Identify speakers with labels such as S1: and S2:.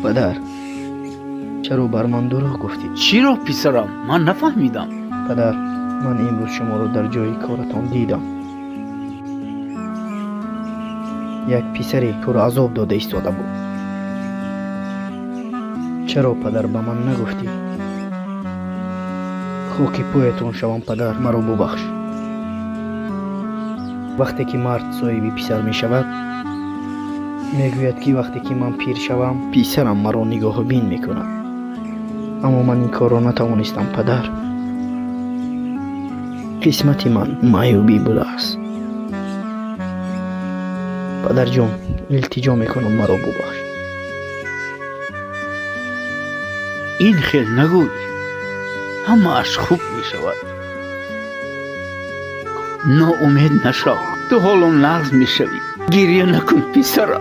S1: پدر چرا بر من دروغ گفتید؟
S2: چرا پسرم؟ من نفهمیدم.
S1: پدر من امروز شما رو در جای کارتان دیدم. یک پسری تو را عذاب داده ایستاده بود. چرا پدر به من نگفتی؟ خاک پایتون شوم پدر، مرا ببخش. وقتی که مرد صاحب پسر می شود میگوید که وقتی که من پیر شوم پسرم مرا نگاه بین می کند. اما من این کار را نتوانستم پدر. قسمت من معیوبی بوده است. پدر جان التجا میکنم مرا ببخش.
S2: این خیل نگوی، همه اش خوب می شود. ناامید نشو، تو حالا نغز می شوی. گریه نکن پسرم.